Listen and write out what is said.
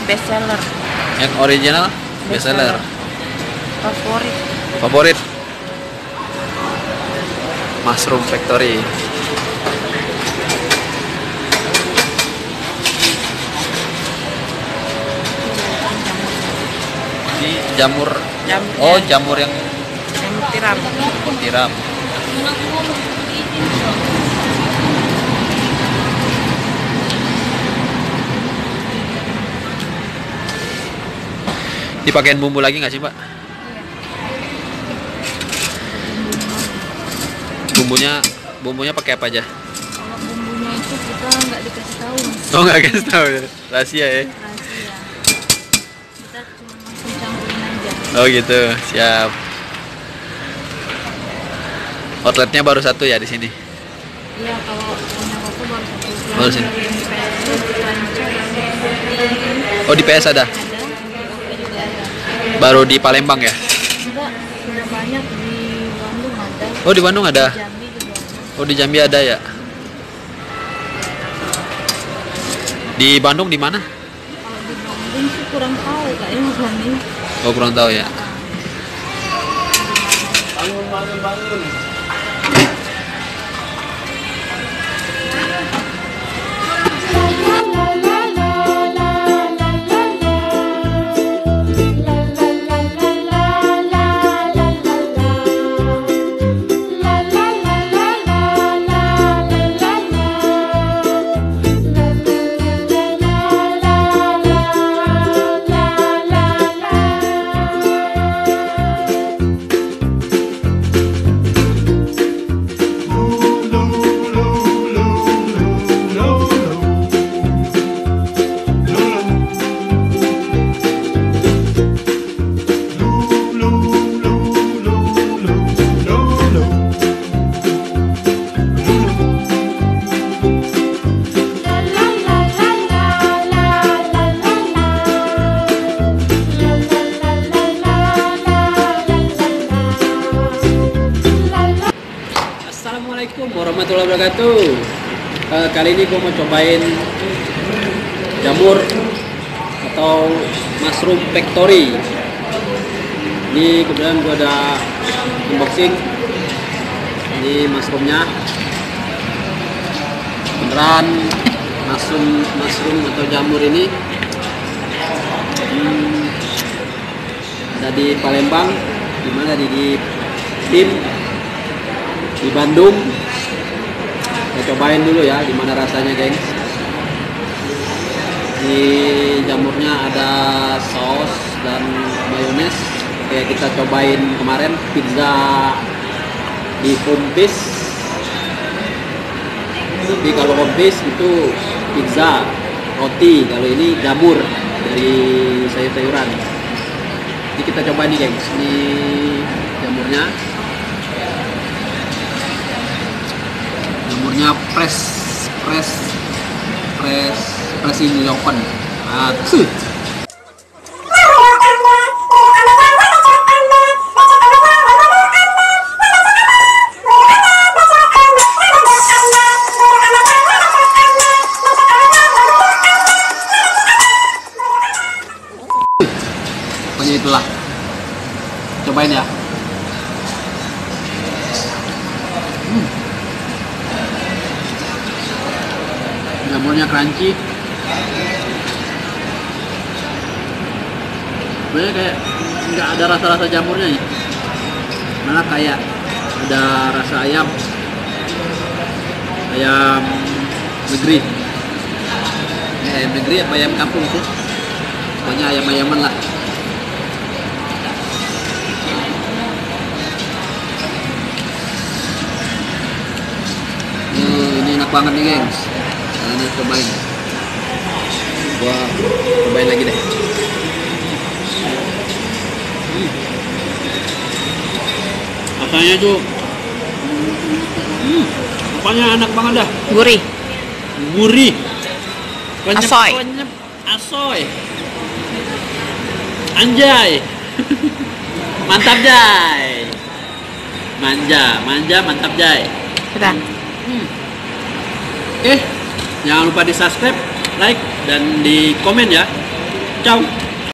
best seller. Yang original best seller. Favorit. Favorit. Mushroom Factory. Ini jamur. Oh, jamur yang Tiram. tiram. Dipakein bumbu lagi nggak sih, Mbak? Bumbunya pakai apa aja? Kalau bumbunya itu kita nggak dikasih tahu. Oh, nggak kasih tahu ya, rahasia ya? Rahasia. Kita cuma langsung campurin aja. Oh gitu, siap. Outletnya baru satu ya di sini. Iya, kalau punya aku baru satu. Baru sini. Yang di PS Oh, di PS ada? ada, di juga ada. Baru di Palembang ya? Enggak, sudah banyak di Bandung ada. Oh, di Bandung ada. Di Jambi juga ada. Oh, di Jambi ada ya? Di Bandung di mana? Kalau di Bandung sih kurang tahu kayaknya Bandung. Oh, kurang tahu ya. Bangun. Assalamualaikum warahmatullahi wabarakatuh. Kali ini gue mau cobain jamur atau Mushroom Factory. Ini kebetulan gue ada unboxing. Ini mushroomnya beneran mushroom atau jamur ini ada di Palembang, dimana di tim di Bandung. Kita cobain dulu ya gimana rasanya, gengs. Di jamurnya ada saus dan mayones kayak kita cobain kemarin pizza di Kompis. Tapi kalau Kompis itu pizza roti, kalau ini jamur dari sayur-sayuran. Jadi kita coba nih, gengs. Ini jamurnya fresh in the open. Pokoknya itulah, cobain ya. Jamurnya crunchy, sebenarnya kayak nggak ada rasa-rasa jamurnya nih, malah kayak ada rasa ayam negeri, ayam negeri apa ayam kampung sih, pokoknya ayam-ayaman lah. Ini enak banget nih, gengs. Ini cobain, gua cobain lagi deh. Rasanya tuh apanya enak banget dah. Gurih. Asoy. Asoy. Anjay. Mantap, Jay. Manja mantap, Jay. Sudah. Jangan lupa di subscribe, like, dan di komen ya. Ciao.